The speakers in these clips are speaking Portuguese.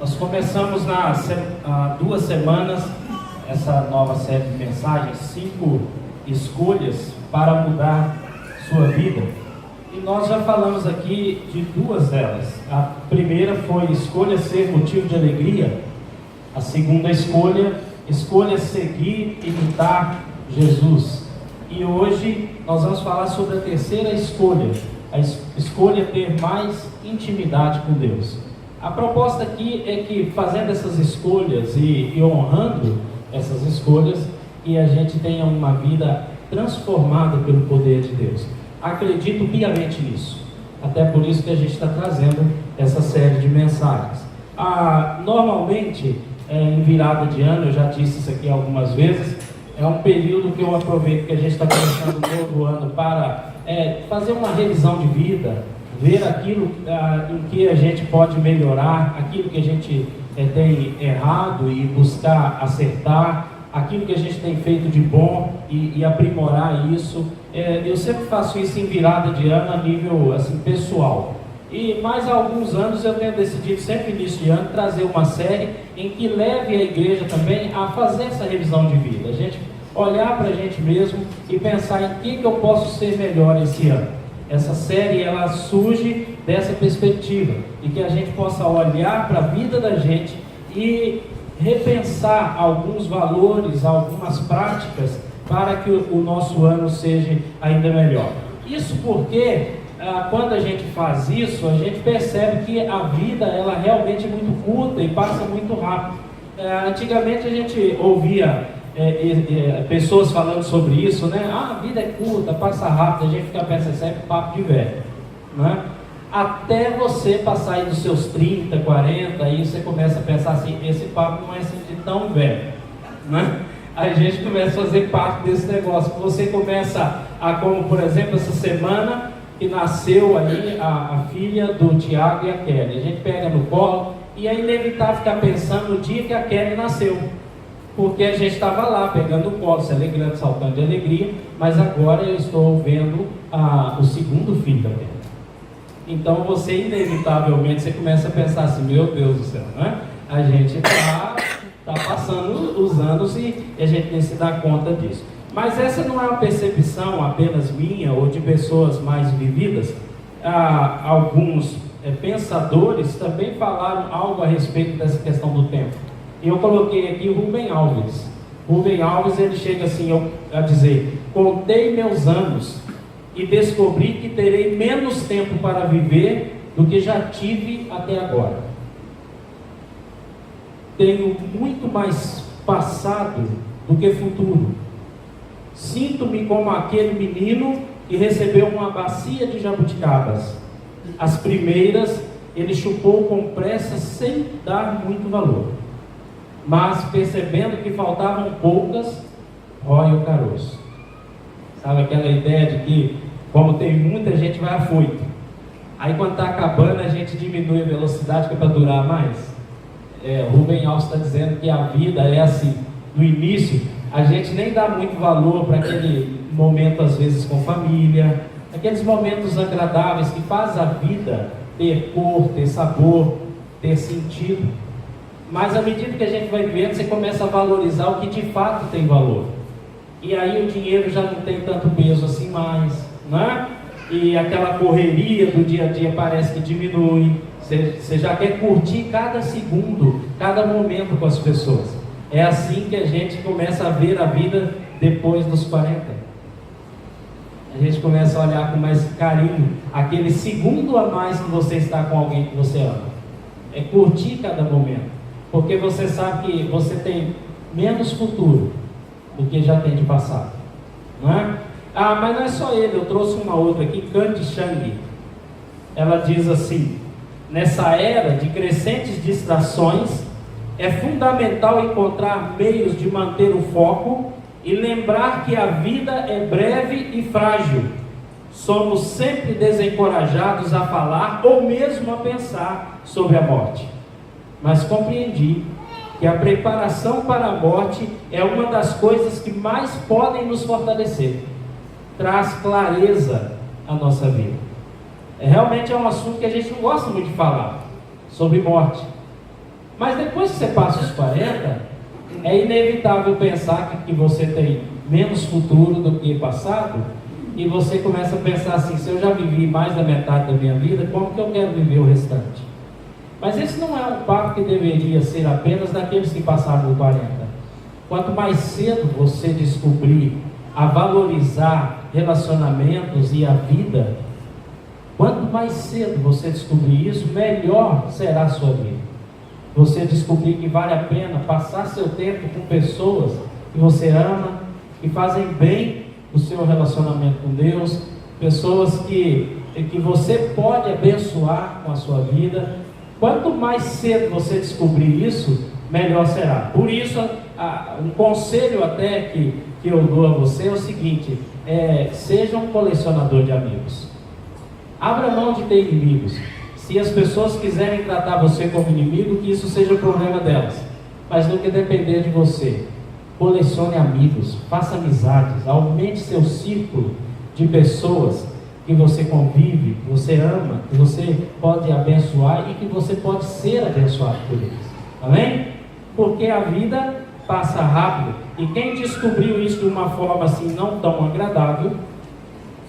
Nós começamos há 2 semanas essa nova série de mensagens, 5 escolhas para mudar sua vida. E nós já falamos aqui de 2 delas. A primeira foi escolha ser motivo de alegria. A segunda escolha seguir e imitar Jesus. E hoje nós vamos falar sobre a terceira escolha, a escolha ter mais intimidade com Deus. A proposta aqui é que, fazendo essas escolhas e honrando essas escolhas, que a gente tenha uma vida transformada pelo poder de Deus. Acredito piamente nisso. Até por isso que a gente está trazendo essa série de mensagens. Normalmente, em virada de ano, eu já disse isso aqui algumas vezes, é um período que eu aproveito que a gente está começando um novo ano para fazer uma revisão de vida, ver aquilo em que a gente pode melhorar, aquilo que a gente tem errado e buscar acertar, aquilo que a gente tem feito de bom e aprimorar isso. Eu sempre faço isso em virada de ano a nível assim, pessoal. E mais há alguns anos eu tenho decidido, sempre início de ano, trazer uma série em que leve a igreja também a fazer essa revisão de vida. A gente olhar para a gente mesmo e pensar em que eu posso ser melhor esse ano. Essa série, ela surge dessa perspectiva, e que a gente possa olhar para a vida da gente e repensar alguns valores, algumas práticas, para que o nosso ano seja ainda melhor. Isso porque, quando a gente faz isso, a gente percebe que a vida, ela realmente é muito curta e passa muito rápido. Antigamente a gente ouvia pessoas falando sobre isso, né? A vida é curta, passa rápido, a gente fica pensando, isso é papo de velho, né? Até você passar aí dos seus 30, 40, aí você começa a pensar assim, esse papo não é assim de tão velho, né? A gente começa a fazer parte desse negócio. Você começa como por exemplo, essa semana que nasceu ali a filha do Tiago e a Kelly. A gente pega no colo e é inevitável ficar pensando no dia que a Kelly nasceu, porque a gente estava lá pegando no colo, se alegrando, saltando de alegria, mas agora eu estou vendo o segundo filho da Kelly. Então você inevitavelmente você começa a pensar assim, meu Deus do céu, né? A gente está passando os anos e a gente tem que se dar conta disso. Mas essa não é uma percepção apenas minha ou de pessoas mais vividas. Alguns pensadores também falaram algo a respeito dessa questão do tempo. Eu coloquei aqui Rubem Alves. Rubem Alves, ele chega assim a dizer: contei meus anos e descobri que terei menos tempo para viver do que já tive até agora. Tenho muito mais passado do que futuro. Sinto-me como aquele menino que recebeu uma bacia de jabuticabas. As primeiras ele chupou com pressa sem dar muito valor, mas percebendo que faltavam poucas, rói o caroço. Sabe aquela ideia de que, como tem muita gente, vai afoito. Aí quando está acabando, a gente diminui a velocidade que é para durar mais. Rubem Alves está dizendo que a vida é assim. No início, a gente nem dá muito valor para aquele momento, às vezes, com família, aqueles momentos agradáveis que faz a vida ter cor, ter sabor, ter sentido. Mas à medida que a gente vai vivendo, você começa a valorizar o que de fato tem valor. E aí o dinheiro já não tem tanto peso assim mais, né? E aquela correria do dia a dia parece que diminui. Você já quer curtir cada segundo, cada momento com as pessoas. É assim que a gente começa a ver a vida depois dos 40. A gente começa a olhar com mais carinho aquele segundo a mais que você está com alguém que você ama. É curtir cada momento, porque você sabe que você tem menos futuro do que já tem de passado, não é? Mas não é só ele, eu trouxe uma outra aqui, Candy Chang. Ela diz assim: nessa era de crescentes distrações, é fundamental encontrar meios de manter o foco e lembrar que a vida é breve e frágil. Somos sempre desencorajados a falar ou mesmo a pensar sobre a morte. Mas compreendi que a preparação para a morte é uma das coisas que mais podem nos fortalecer. Traz clareza à nossa vida. Realmente é um assunto que a gente não gosta muito de falar, sobre morte. Mas depois que você passa os 40, é inevitável pensar que você tem menos futuro do que passado, e você começa a pensar assim: se eu já vivi mais da metade da minha vida, como que eu quero viver o restante? Mas esse não é um papo que deveria ser apenas daqueles que passaram dos 40. Quanto mais cedo você descobrir a valorizar relacionamentos e a vida, quanto mais cedo você descobrir isso, melhor será a sua vida. Você descobrir que vale a pena passar seu tempo com pessoas que você ama, que fazem bem o seu relacionamento com Deus, pessoas que você pode abençoar com a sua vida. Quanto mais cedo você descobrir isso, melhor será. Por isso, um conselho até que eu dou a você é o seguinte: seja um colecionador de amigos. Abra mão de ter inimigos. Se as pessoas quiserem tratar você como inimigo, que isso seja o problema delas, mas no que depender de você, colecione amigos, faça amizades, aumente seu círculo de pessoas que você convive, que você ama, que você pode abençoar e que você pode ser abençoado por eles. Amém? Porque a vida passa rápido, e quem descobriu isso de uma forma assim não tão agradável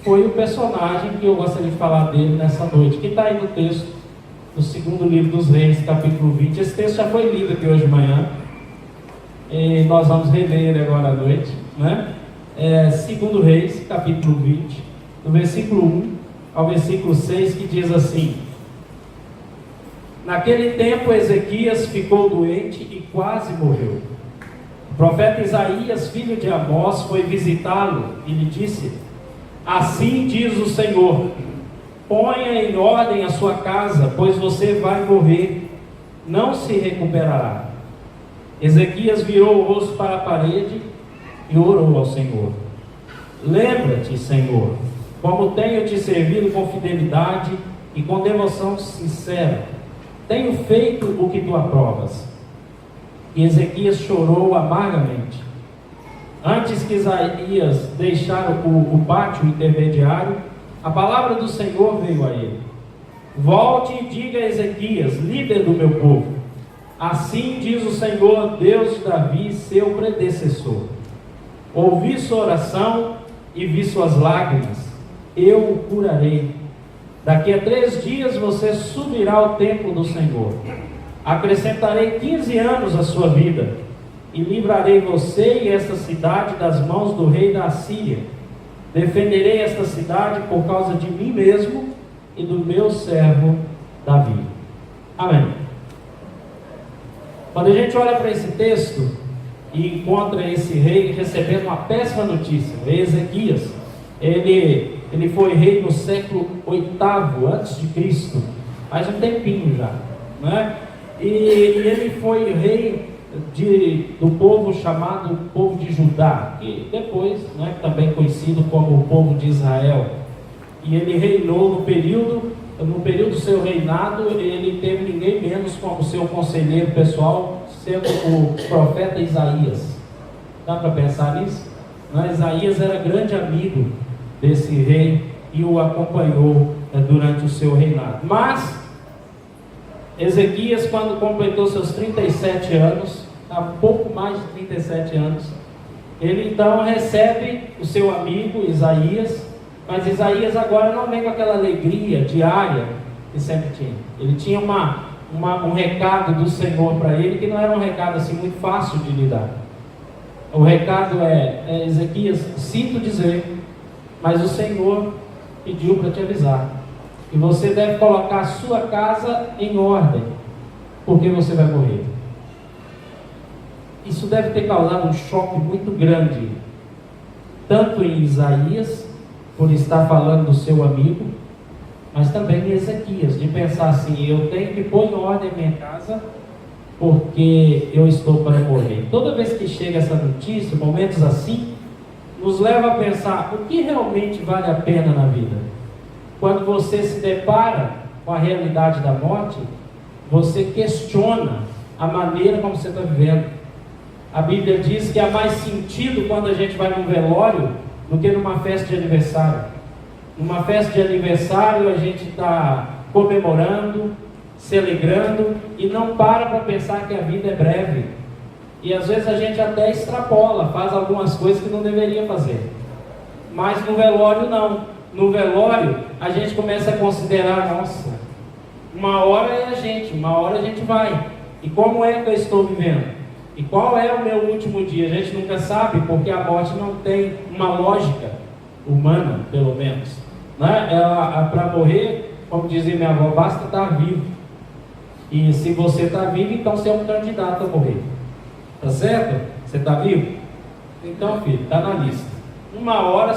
foi o personagem que eu gostaria de falar dele nessa noite, que está aí no texto do segundo livro dos Reis, capítulo 20. Esse texto já foi lido aqui hoje de manhã, e nós vamos reler agora à noite, né? Segundo Reis, capítulo 20, do versículo 1 ao versículo 6, que diz assim: Naquele tempo Ezequias ficou doente e quase morreu. O profeta Isaías, filho de Amós, foi visitá-lo e lhe disse: Assim diz o Senhor: ponha em ordem a sua casa, pois você vai morrer, não se recuperará. Ezequias virou o rosto para a parede e orou ao Senhor: Lembra-te, Senhor, como tenho te servido com fidelidade e com devoção sincera. Tenho feito o que tu aprovas. E Ezequias chorou amargamente. Antes que Isaías deixar o pátio intermediário, a palavra do Senhor veio a ele: Volte e diga a Ezequias, líder do meu povo: Assim diz o Senhor, Deus de Davi, seu predecessor: Ouvi sua oração e vi suas lágrimas, eu o curarei. Daqui a 3 dias você subirá ao templo do Senhor. Acrescentarei 15 anos à sua vida, e livrarei você e esta cidade das mãos do rei da Assíria. Defenderei esta cidade por causa de mim mesmo e do meu servo Davi. Amém. Quando a gente olha para esse texto e encontra esse rei recebendo uma péssima notícia, o rei Ezequias, ele foi rei no século 8º antes de Cristo, faz um tempinho já, né? E ele foi rei do povo chamado povo de Judá, que depois, né, também conhecido como o povo de Israel. E ele reinou no período do seu reinado, ele teve ninguém menos como seu conselheiro pessoal, sendo o profeta Isaías. Dá para pensar nisso? Isaías era grande amigo desse rei e o acompanhou durante o seu reinado. Mas Ezequias, quando completou seus 37 anos, há pouco mais de 37 anos, ele então recebe o seu amigo Isaías, mas Isaías agora não vem com aquela alegria diária que sempre tinha. Ele tinha um recado do Senhor para ele, que não era um recado assim muito fácil de lidar. O recado Ezequias, sinto dizer, mas o Senhor pediu para te avisar, e você deve colocar a sua casa em ordem, porque você vai morrer. Isso deve ter causado um choque muito grande, tanto em Isaías, por estar falando do seu amigo, mas também em Ezequias, de pensar assim: eu tenho que pôr em ordem a minha casa, porque eu estou para morrer. Toda vez que chega essa notícia, momentos assim, nos leva a pensar o que realmente vale a pena na vida. Quando você se depara com a realidade da morte, você questiona a maneira como você está vivendo. A Bíblia diz que há mais sentido quando a gente vai num velório do que numa festa de aniversário. Numa festa de aniversário a gente está comemorando, se alegrando, e não para pensar que a vida é breve. E às vezes a gente até extrapola, faz algumas coisas que não deveria fazer. Mas no velório não. No velório a gente começa a considerar, nossa, uma hora é a gente, uma hora a gente vai. E como é que eu estou vivendo? E qual é o meu último dia? A gente nunca sabe, porque a morte não tem uma lógica humana, pelo menos. Né? Para morrer, como dizia minha avó, basta estar vivo. E se você está vivo, então você é um candidato a morrer. Tá certo? Você está vivo? Então, filho, está na lista. Uma hora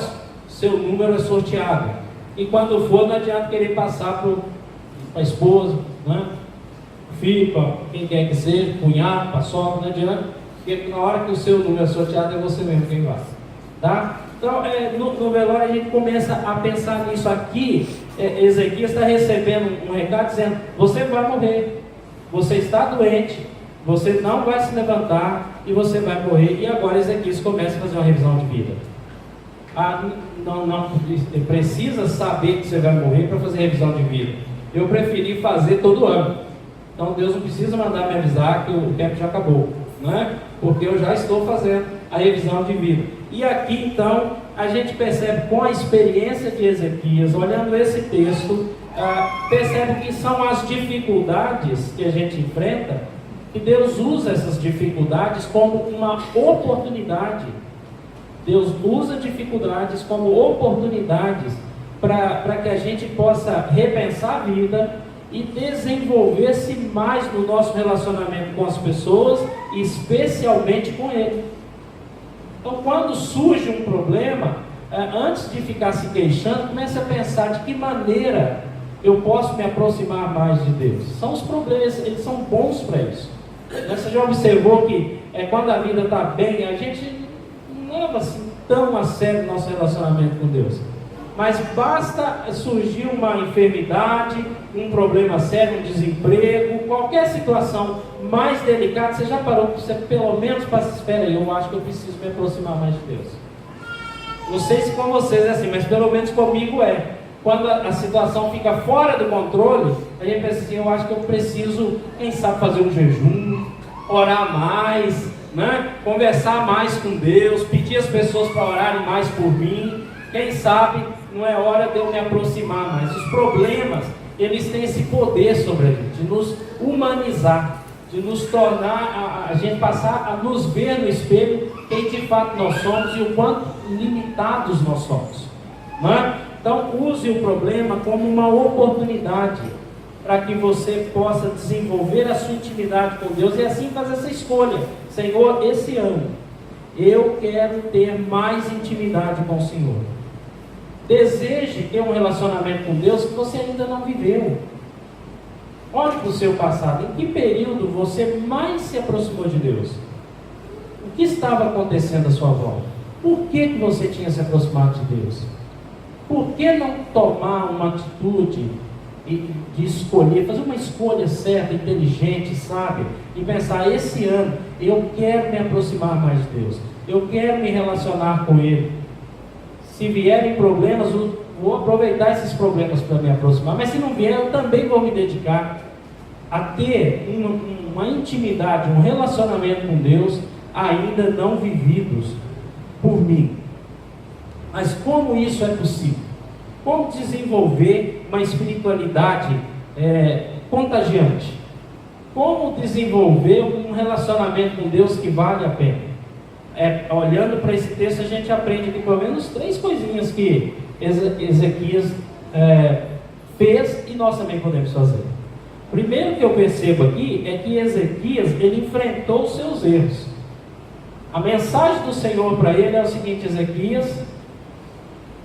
seu número é sorteado. E quando for, não adianta querer passar para a esposa, né? Filho, para quem quer que seja, cunhado, para sogra, não adianta. Porque na hora que o seu número é sorteado, é você mesmo quem vai. Tá? Então, no velório a gente começa a pensar nisso aqui. Ezequias está recebendo um recado dizendo: você vai morrer, você está doente, você não vai se levantar e você vai morrer. E agora Ezequias começa a fazer uma revisão de vida. Não precisa saber que você vai morrer para fazer revisão de vida. Eu preferi fazer todo ano. Então Deus não precisa mandar me avisar que o tempo já acabou, né? Porque eu já estou fazendo a revisão de vida. E aqui então a gente percebe, com a experiência de Ezequias, olhando esse texto, percebe que são as dificuldades que a gente enfrenta, que Deus usa essas dificuldades como uma oportunidade. Deus usa dificuldades como oportunidades para que a gente possa repensar a vida e desenvolver-se mais no nosso relacionamento com as pessoas, e especialmente com Ele. Então, quando surge um problema, antes de ficar se queixando, comece a pensar de que maneira eu posso me aproximar mais de Deus. São os problemas, eles são bons para isso. Você já observou que quando a vida está bem, a gente não leva assim tão a sério o nosso relacionamento com Deus. Mas basta surgir uma enfermidade, um problema sério, um desemprego, qualquer situação mais delicada, você já parou, você pelo menos espera aí, eu acho que eu preciso me aproximar mais de Deus. Não sei se com vocês é assim, mas pelo menos comigo é. Quando a situação fica fora do controle, a gente pensa assim: eu acho que eu preciso, quem sabe, fazer um jejum, orar mais, né? Conversar mais com Deus, pedir as pessoas para orarem mais por mim. Quem sabe não é hora de eu me aproximar mais. Os problemas, eles têm esse poder sobre a gente, de nos humanizar, de nos tornar, a gente passar a nos ver no espelho quem de fato nós somos e o quanto limitados nós somos, não é? Então use o problema como uma oportunidade para que você possa desenvolver a sua intimidade com Deus e assim fazer essa escolha: Senhor, esse ano eu quero ter mais intimidade com o Senhor. Deseje ter um relacionamento com Deus que você ainda não viveu. Olhe para o seu passado. Em que período você mais se aproximou de Deus? O que estava acontecendo à sua volta? Por que você tinha se aproximado de Deus? Por que não tomar uma atitude de escolher, fazer uma escolha certa, inteligente, sábia, e pensar: esse ano eu quero me aproximar mais de Deus, eu quero me relacionar com Ele. Se vierem problemas, eu vou aproveitar esses problemas para me aproximar, mas se não vier, eu também vou me dedicar a ter uma intimidade, um relacionamento com Deus ainda não vividos por mim. Mas como isso é possível? Como desenvolver uma espiritualidade contagiante? Como desenvolver um relacionamento com Deus que vale a pena? Olhando para esse texto, a gente aprende aqui pelo menos 3 coisinhas que Ezequias fez e nós também podemos fazer. Primeiro que eu percebo aqui é que Ezequias, ele enfrentou os seus erros. A mensagem do Senhor para ele é o seguinte: Ezequias,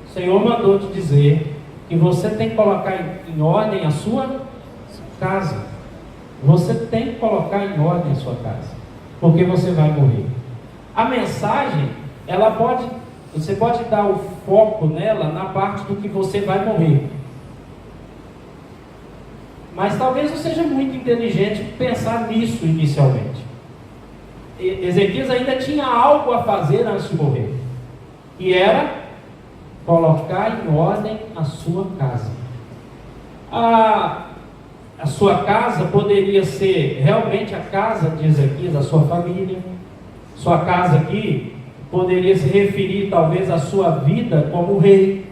o Senhor mandou te dizer que você tem que colocar em ordem a sua casa. Você tem que colocar em ordem a sua casa, porque você vai morrer. A mensagem, você pode dar o foco nela na parte do que você vai morrer. Mas talvez não seja muito inteligente pensar nisso inicialmente. Ezequias ainda tinha algo a fazer antes de morrer, que era colocar em ordem a sua casa. A sua casa poderia ser realmente a casa de Ezequias, a sua família. Sua casa aqui poderia se referir talvez à sua vida como rei,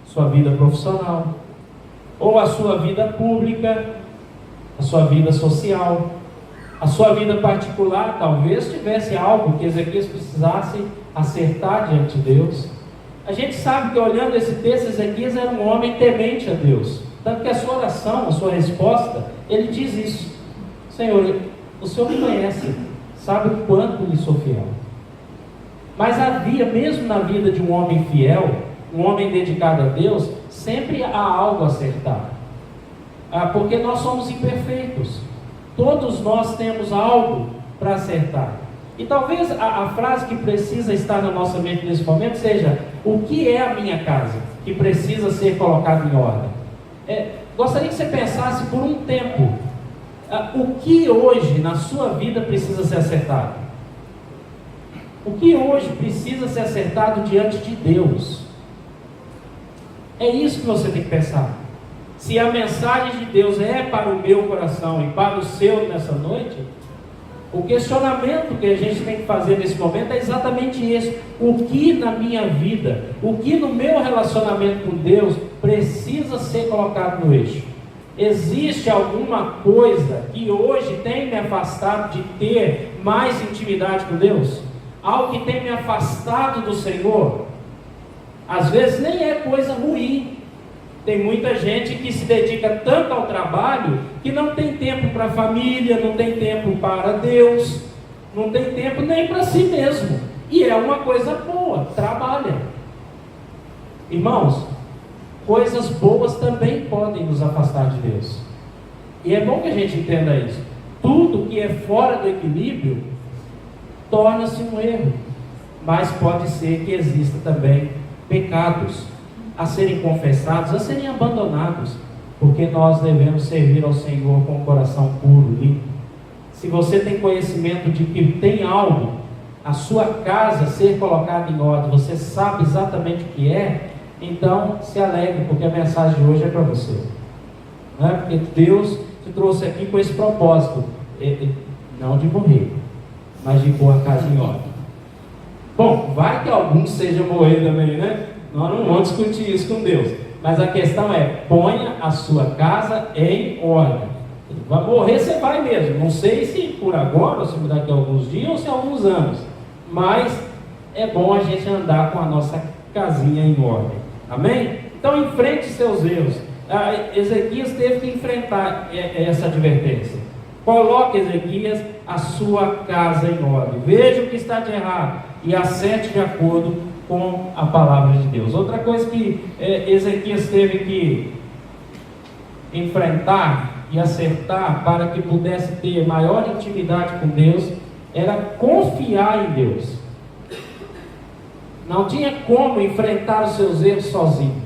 sua vida profissional, ou a sua vida pública, a sua vida social, a sua vida particular. Talvez tivesse algo que Ezequias precisasse acertar diante de Deus. A gente sabe que, olhando esse texto, Ezequias era um homem temente a Deus, tanto que a sua oração, a sua resposta, ele diz isso: Senhor, o Senhor me conhece, sabe o quanto lhe sou fiel. Mas havia, mesmo na vida de um homem fiel, um homem dedicado a Deus, sempre há algo a acertar, porque nós somos imperfeitos, todos nós temos algo para acertar. E talvez a frase que precisa estar na nossa mente nesse momento seja: o que é a minha casa que precisa ser colocado em ordem? Gostaria que você pensasse por um tempo, o que hoje na sua vida precisa ser acertado? O que hoje precisa ser acertado diante de Deus? É isso que você tem que pensar. Se a mensagem de Deus é para o meu coração e para o seu nessa noite, o questionamento que a gente tem que fazer nesse momento é exatamente esse: o que na minha vida, o que no meu relacionamento com Deus precisa ser colocado no eixo? Existe alguma coisa que hoje tem me afastado de ter mais intimidade com Deus? Algo que tem me afastado do Senhor? Às vezes nem é coisa ruim. Tem muita gente que se dedica tanto ao trabalho que não tem tempo para a família, não tem tempo para Deus, não tem tempo nem para si mesmo. E é uma coisa boa, trabalha. Irmãos, coisas boas também podem nos afastar de Deus. E é bom que a gente entenda isso. Tudo que é fora do equilíbrio torna-se um erro. Mas pode ser que exista também pecados a serem confessados, a serem abandonados, porque nós devemos servir ao Senhor com o coração puro, limpo. Se você tem conhecimento de que tem algo, a sua casa ser colocada em ordem, você sabe exatamente o que é, então se alegre, porque a mensagem de hoje é para você, não é? Porque Deus te trouxe aqui com esse propósito, não de morrer, mas de pôr a casa em ordem. Bom, vai que alguns sejam morrer também, né? Nós não vamos discutir isso com Deus, mas a questão é: ponha a sua casa em ordem. Vai morrer, você vai mesmo. Não sei se por agora, ou se daqui a alguns dias, ou se alguns anos, mas é bom a gente andar com a nossa casinha em ordem. Amém? Então enfrente seus erros. Ezequias teve que enfrentar essa advertência. Coloque, Ezequias, a sua casa em ordem. Veja o que está de errado e acerte de acordo com a palavra de Deus. Outra coisa que Ezequias teve que enfrentar e acertar para que pudesse ter maior intimidade com Deus era confiar em Deus. Não tinha como enfrentar os seus erros sozinho.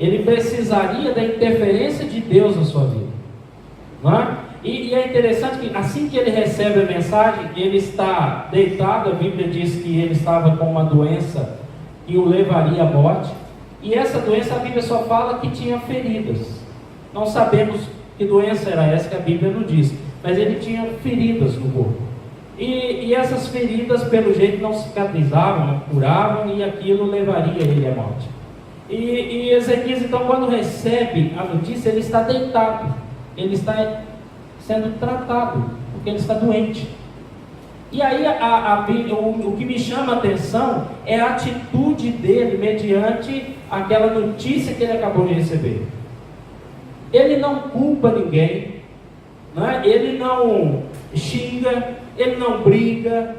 Ele precisaria da interferência de Deus na sua vida, não é? E é interessante que assim que ele recebe a mensagem, ele está deitado. A Bíblia diz que ele estava com uma doença que o levaria à morte, e essa doença a Bíblia só fala que tinha feridas. Não sabemos que doença era essa, que a Bíblia não diz, mas ele tinha feridas no corpo, e essas feridas pelo jeito não cicatrizavam, não curavam, e aquilo levaria ele à morte. E Ezequias então, quando recebe a notícia, ele está deitado, ele está sendo tratado, porque ele está doente. E aí o que me chama a atenção é a atitude dele mediante aquela notícia que ele acabou de receber. Ele não culpa ninguém, não é? Ele não xinga, ele não briga,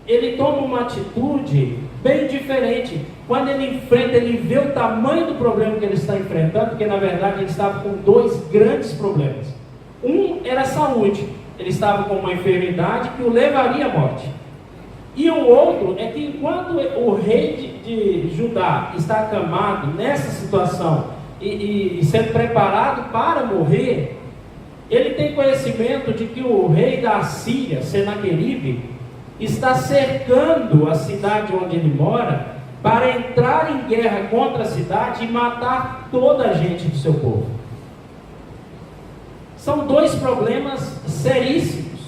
ele toma uma atitude bem diferente. Quando ele enfrenta, ele vê o tamanho do problema que ele está enfrentando, porque na verdade ele estava com dois grandes problemas. Um era a saúde, ele estava com uma enfermidade que o levaria à morte. E o outro é que enquanto o rei de Judá está acamado nessa situação e sendo preparado para morrer, ele tem conhecimento de que o rei da Assíria, Senaqueribe, está cercando a cidade onde ele mora para entrar em guerra contra a cidade e matar toda a gente do seu povo. São dois problemas seríssimos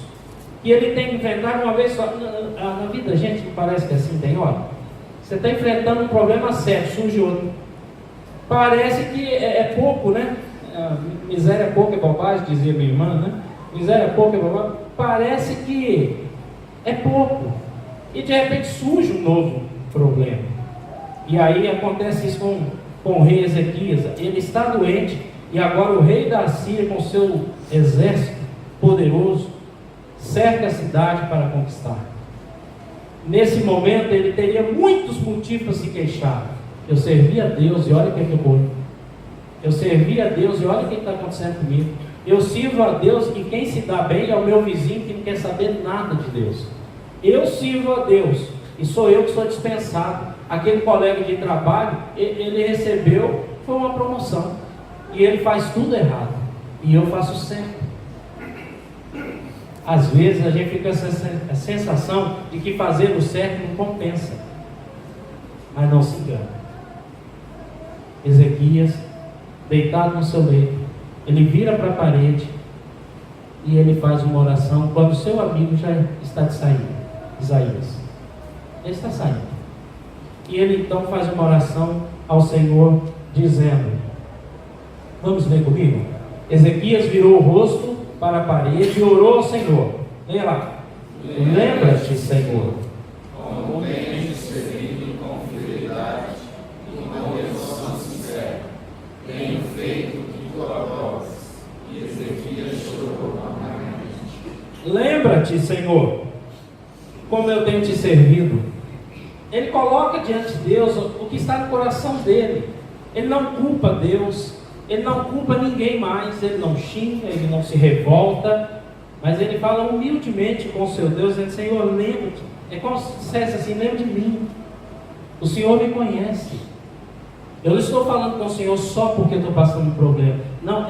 que ele tem que enfrentar uma vez só. Na vida, gente, não parece que é assim, tem hora. Você está enfrentando um problema sério, surge outro. Parece que é pouco, né? Miséria é pouco, é bobagem, dizia minha irmã, né? Miséria é pouco, é bobagem. Parece que é pouco. E de repente surge um novo problema. E aí acontece isso com o rei Ezequias. Ele está doente e agora o rei da Síria, com seu exército poderoso, cerca a cidade para conquistar. Nesse momento ele teria muitos motivos para se queixar. Eu servi a Deus e olha o que eu vou. Eu servi a Deus e olha o que está acontecendo comigo. Eu sirvo a Deus e quem se dá bem é o meu vizinho que não quer saber nada de Deus. Eu sirvo a Deus e sou eu que sou dispensado. Aquele colega de trabalho, ele recebeu, foi uma promoção. E ele faz tudo errado. E eu faço certo. Às vezes a gente fica com essa sensação de que fazer o certo não compensa. Mas não se engana. Ezequias, deitado no seu leito, ele vira para a parede e ele faz uma oração quando seu amigo já está de saída, Isaías. Ele está saindo. E ele então faz uma oração ao Senhor, dizendo, vamos ler comigo? Ezequias virou o rosto para a parede e orou ao Senhor. Leia lá. Lembra-te, Senhor, como tens servido com fidelidade e com devoção sincera, tenho feito o que tu aprovas. E Ezequias chorou amargamente. Lembra-te, Senhor, como eu tenho te servido. Ele coloca diante de Deus o que está no coração dele. Ele não culpa Deus, ele não culpa ninguém mais, ele não xinga, ele não se revolta, mas ele fala humildemente com o seu Deus, dizendo, Senhor, lembra-te. É como se dissesse assim, lembra de mim. O Senhor me conhece. Eu não estou falando com o Senhor só porque eu estou passando um problema. Não,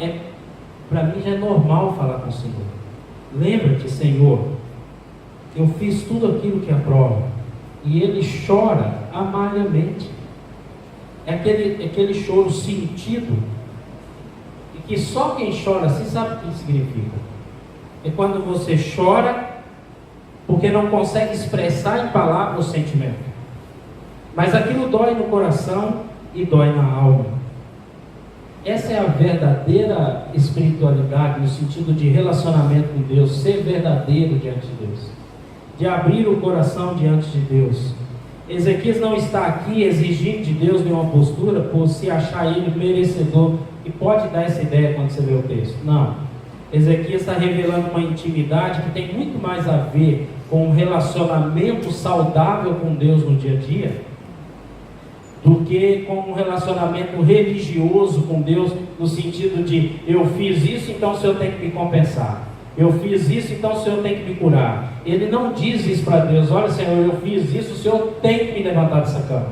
para mim já é normal falar com o Senhor. Lembra-te, Senhor, eu fiz tudo aquilo que aprova. E ele chora amargamente. É aquele choro sentido. E que só quem chora assim sabe o que significa. É quando você chora porque não consegue expressar em palavras o sentimento. Mas aquilo dói no coração e dói na alma. Essa é a verdadeira espiritualidade, no sentido de relacionamento com Deus, ser verdadeiro diante de Deus, de abrir o coração diante de Deus. Ezequias não está aqui exigindo de Deus nenhuma postura por se achar ele merecedor, e pode dar essa ideia quando você vê o texto. Não. Ezequias está revelando uma intimidade que tem muito mais a ver com um relacionamento saudável com Deus no dia a dia, do que com um relacionamento religioso com Deus, no sentido de, eu fiz isso, então o Senhor tem que me compensar. Eu fiz isso, então o Senhor tem que me curar. Ele não diz isso para Deus, olha Senhor, eu fiz isso, o Senhor tem que me levantar dessa cama.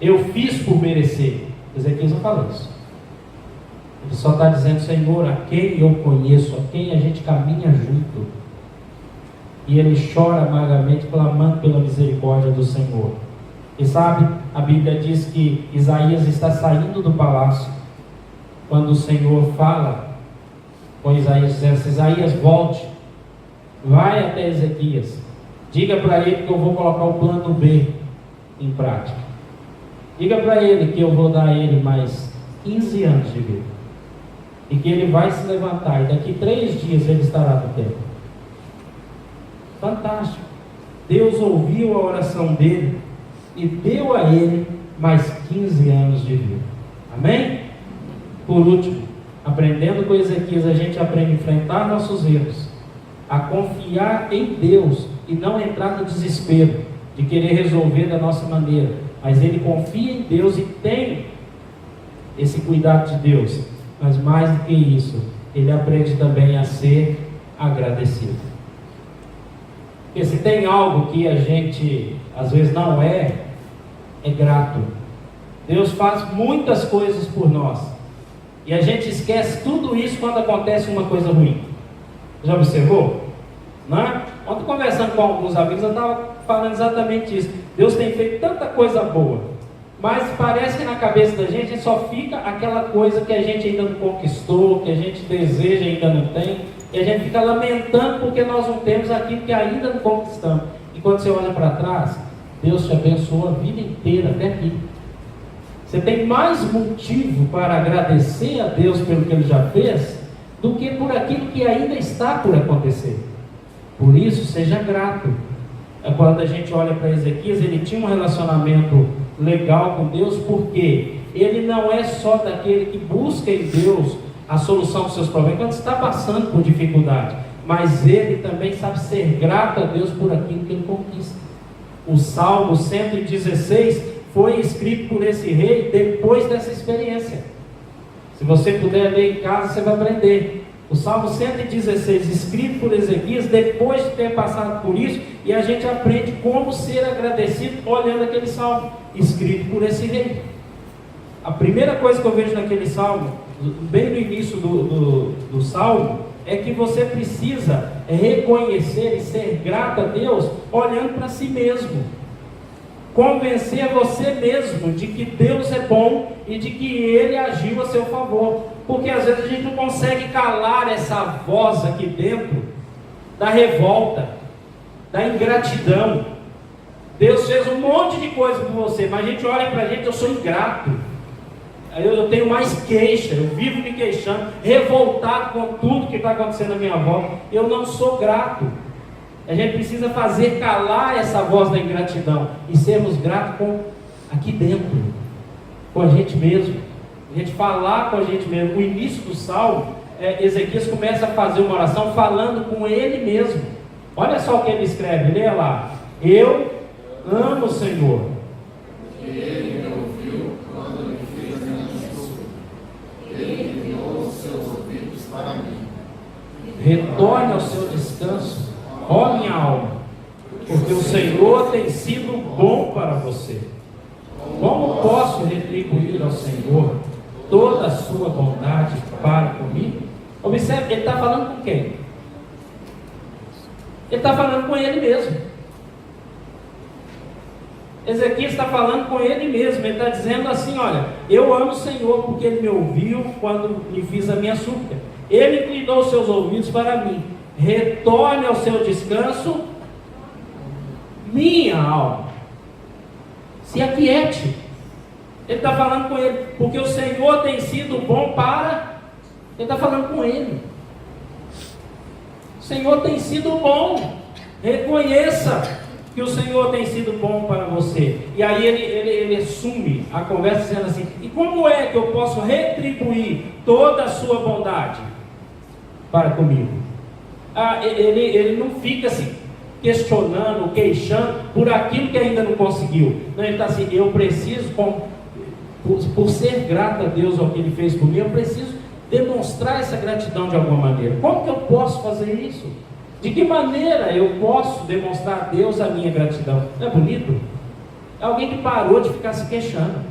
Eu fiz por merecer. Ezequias não fala isso. Ele só está dizendo, Senhor, a quem eu conheço, a quem a gente caminha junto. E ele chora amargamente, clamando pela misericórdia do Senhor. E sabe, a Bíblia diz que Isaías está saindo do palácio, quando o Senhor fala com Isaías, dizendo, Isaías, volte, vai até Ezequias, diga para ele que eu vou colocar o plano B em prática, diga para ele que eu vou dar a ele mais 15 anos de vida, e que ele vai se levantar, e daqui 3 dias ele estará no templo. Fantástico. Deus ouviu a oração dele e deu a ele mais 15 anos de vida. Amém? Por último, aprendendo com Ezequias, a gente aprende a enfrentar nossos erros, a confiar em Deus e não entrar no desespero de querer resolver da nossa maneira, mas ele confia em Deus e tem esse cuidado de Deus. Mas mais do que isso, ele aprende também a ser agradecido. Porque se tem algo que a gente às vezes não é grato. Deus faz muitas coisas por nós e a gente esquece tudo isso quando acontece uma coisa ruim. Já observou? Não é? Ontem, conversando com alguns amigos, eu estava falando exatamente isso. Deus tem feito tanta coisa boa, Mas parece que na cabeça da gente só fica aquela coisa que a gente ainda não conquistou, que a gente deseja e ainda não tem, e a gente fica lamentando porque nós não temos aquilo que ainda não conquistamos. E quando você olha para trás, Deus te abençoou a vida inteira até aqui. Você tem mais motivo para agradecer a Deus pelo que Ele já fez do que por aquilo que ainda está por acontecer. Por isso, seja grato. Quando a gente olha para Ezequias, ele tinha um relacionamento legal com Deus, porque ele não é só daquele que busca em Deus a solução dos seus problemas quando está passando por dificuldade, mas ele também sabe ser grato a Deus por aquilo que ele conquista. O Salmo 116 foi escrito por esse rei depois dessa experiência. Se você puder ler em casa, você vai aprender. O Salmo 116, escrito por Ezequias, depois de ter passado por isso, e a gente aprende como ser agradecido olhando aquele salmo, escrito por esse rei. A primeira coisa que eu vejo naquele salmo, bem no início do salmo, é que você precisa reconhecer e ser grato a Deus, olhando para si mesmo. Convencer você mesmo de que Deus é bom e de que Ele agiu a seu favor. Porque às vezes a gente não consegue calar essa voz aqui dentro da revolta, da ingratidão. Deus fez um monte de coisa por você, mas a gente olha para a gente, eu sou ingrato, eu tenho mais queixa, eu vivo me queixando, revoltado com tudo que está acontecendo à minha volta, eu não sou grato. A gente precisa fazer calar essa voz da ingratidão e sermos gratos com aqui dentro, com a gente mesmo. A gente falar com a gente mesmo. O início do salmo, Ezequias começa a fazer uma oração falando com ele mesmo. Olha só o que ele escreve, leia lá. Eu amo o Senhor. Ele me ouviu quando me fez minha súplica. Ele inclinou os seus ouvidos para mim. Retorne ao seu descanso, ó minha alma, porque o Senhor tem sido bom para você. Como posso retribuir ao Senhor toda a sua bondade para comigo? Observe, ele está falando com quem? Ele está falando com ele mesmo. Ezequias está falando com ele mesmo. Ele está dizendo assim: olha, eu amo o Senhor porque Ele me ouviu quando lhe fiz a minha súplica. Ele inclinou seus ouvidos para mim. Retorne ao seu descanso, minha alma. Se aquiete. Ele está falando com ele, porque o Senhor tem sido bom para... Ele está falando com ele. O Senhor tem sido bom. Reconheça que o Senhor tem sido bom para você. E aí ele assume a conversa dizendo assim: e como é que eu posso retribuir toda a sua bondade para comigo? Ele não fica se questionando, queixando por aquilo que ainda não conseguiu. Não, ele está assim: eu preciso, por ser grato a Deus ao que Ele fez por mim, eu preciso demonstrar essa gratidão de alguma maneira. Como que eu posso fazer isso? De que maneira eu posso demonstrar a Deus a minha gratidão? Não é bonito? É alguém que parou de ficar se queixando.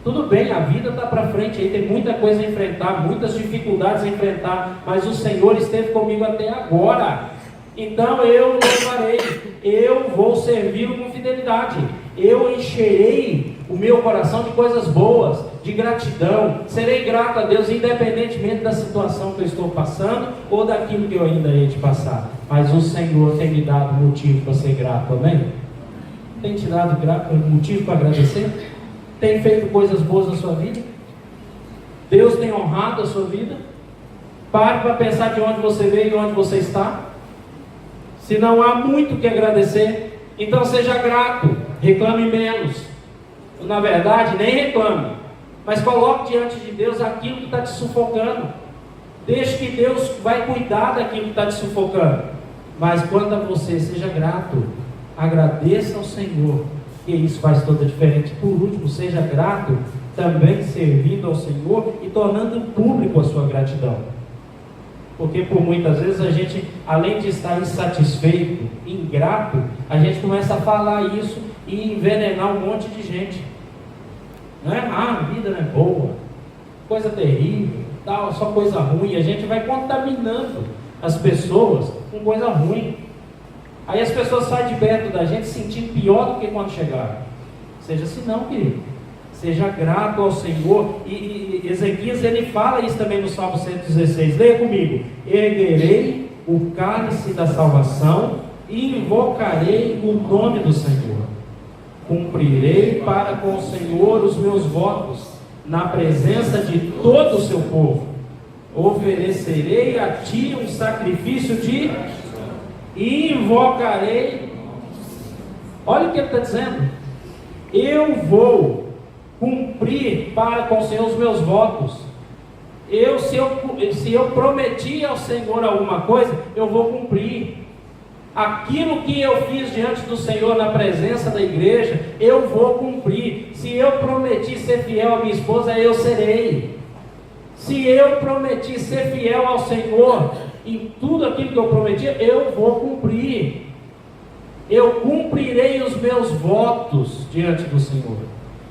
Tudo bem, a vida está para frente aí, tem muita coisa a enfrentar, muitas dificuldades a enfrentar, mas o Senhor esteve comigo até agora. Então eu louvarei, eu vou servi-lo com fidelidade, eu encherei o meu coração de coisas boas, de gratidão, serei grato a Deus independentemente da situação que eu estou passando ou daquilo que eu ainda hei de passar. Mas o Senhor tem me dado motivo para ser grato, amém? Tem te dado motivo para agradecer? Tem feito coisas boas na sua vida? Deus tem honrado a sua vida? Pare para pensar de onde você veio e onde você está. Se não há muito que agradecer, então seja grato, reclame menos. Na verdade, nem reclame, mas coloque diante de Deus aquilo que está te sufocando. Deixe que Deus vai cuidar daquilo que está te sufocando. Mas quanto a você, seja grato, agradeça ao Senhor, que isso faz toda a diferença. Por último, seja grato também servindo ao Senhor e tornando público a sua gratidão. Porque por muitas vezes a gente, além de estar insatisfeito, ingrato, a gente começa a falar isso e envenenar um monte de gente. Não é? A vida não é boa, coisa terrível, tal, só coisa ruim. A gente vai contaminando as pessoas com coisa ruim. Aí as pessoas saem de perto da gente sentindo pior do que quando chegaram. Seja assim não, querido. Seja grato ao Senhor. E Ezequias, ele fala isso também no Salmo 116. Leia comigo. Erguerei o cálice da salvação e invocarei o nome do Senhor. Cumprirei para com o Senhor os meus votos, na presença de todo o seu povo. Oferecerei a ti um sacrifício de... e invocarei. Olha o que ele está dizendo. Eu vou cumprir para com o Senhor os meus votos. Se eu prometi ao Senhor alguma coisa, eu vou cumprir. Aquilo que eu fiz diante do Senhor na presença da igreja, eu vou cumprir. Se eu prometi ser fiel à minha esposa, eu serei. Se eu prometi ser fiel ao Senhor em tudo aquilo que eu prometi, eu vou cumprir. Eu cumprirei os meus votos diante do Senhor.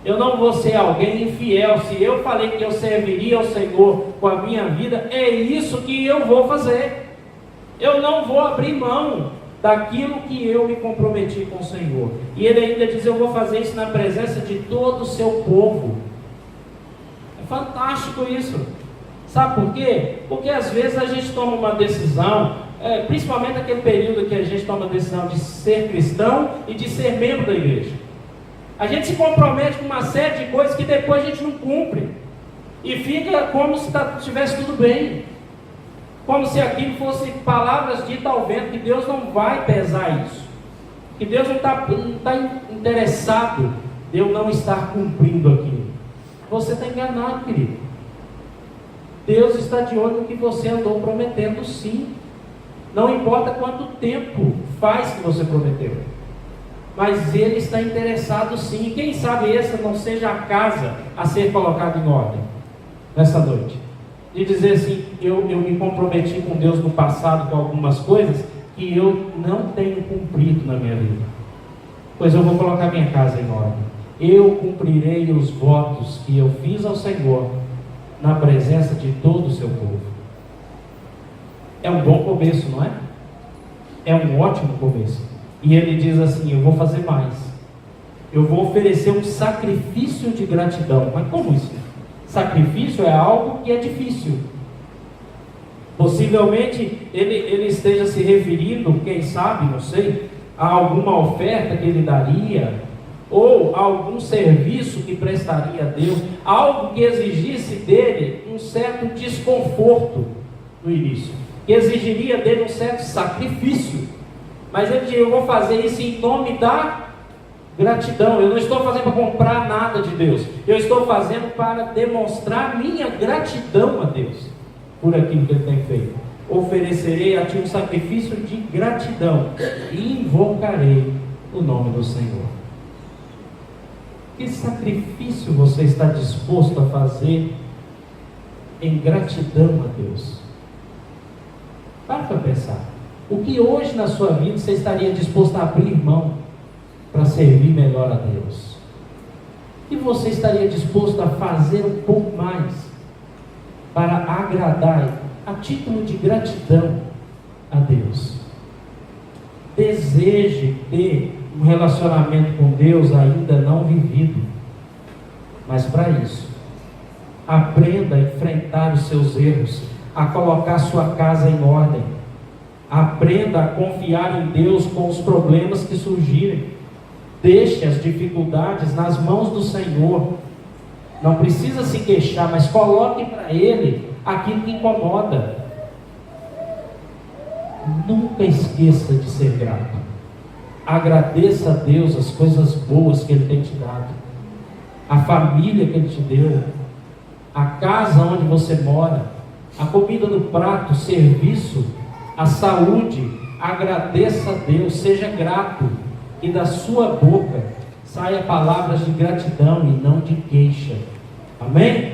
Eu não vou ser alguém infiel. Se eu falei que eu serviria ao Senhor com a minha vida, é isso que eu vou fazer. Eu não vou abrir mão daquilo que eu me comprometi com o Senhor. E ele ainda diz: eu vou fazer isso na presença de todo o seu povo. É fantástico isso. Sabe por quê? Porque às vezes a gente toma uma decisão, principalmente naquele período que a gente toma a decisão de ser cristão e de ser membro da igreja. A gente se compromete com uma série de coisas que depois a gente não cumpre. E fica como se estivesse tudo bem. Como se aquilo fosse palavras ditas ao vento, que Deus não vai pesar isso. Que Deus não está interessado de eu não estar cumprindo aquilo. Você está enganado, querido. Deus está de olho no que você andou prometendo, sim. Não importa quanto tempo faz que você prometeu. Mas Ele está interessado, sim. E quem sabe essa não seja a casa a ser colocada em ordem nessa noite. De dizer assim: eu me comprometi com Deus no passado com algumas coisas que eu não tenho cumprido na minha vida. Pois eu vou colocar minha casa em ordem. Eu cumprirei os votos que eu fiz ao Senhor na presença de todo o seu povo. É um bom começo, não é? É um ótimo começo. E ele diz assim: eu vou fazer mais. Eu vou oferecer um sacrifício de gratidão. Mas como isso? Sacrifício é algo que é difícil. Possivelmente ele esteja se referindo, quem sabe, não sei, a alguma oferta que ele daria, ou a algum serviço que prestaria a Deus, algo que exigisse dele um certo desconforto no início, que exigiria dele um certo sacrifício. Mas ele diz: eu vou fazer isso em nome da gratidão. Eu não estou fazendo para comprar nada de Deus. Eu estou fazendo para demonstrar minha gratidão a Deus por aquilo que Ele tem feito. Oferecerei a ti um sacrifício de gratidão e invocarei o nome do Senhor. Que sacrifício você está disposto a fazer em gratidão a Deus? Para pensar. O que hoje na sua vida você estaria disposto a abrir mão para servir melhor a Deus? E você estaria disposto a fazer um pouco mais para agradar, a título de gratidão a Deus? Deseje ter um relacionamento com Deus ainda não vivido, mas para isso, aprenda a enfrentar os seus erros, a colocar sua casa em ordem. Aprenda a confiar em Deus com os problemas que surgirem. Deixe as dificuldades nas mãos do Senhor. Não precisa se queixar, mas coloque para Ele aquilo que incomoda. Nunca esqueça de ser grato. Agradeça a Deus as coisas boas que Ele tem te dado, a família que Ele te deu, a casa onde você mora, a comida no prato, o serviço, a saúde. Agradeça a Deus, seja grato, e da sua boca saia palavras de gratidão e não de queixa. Amém?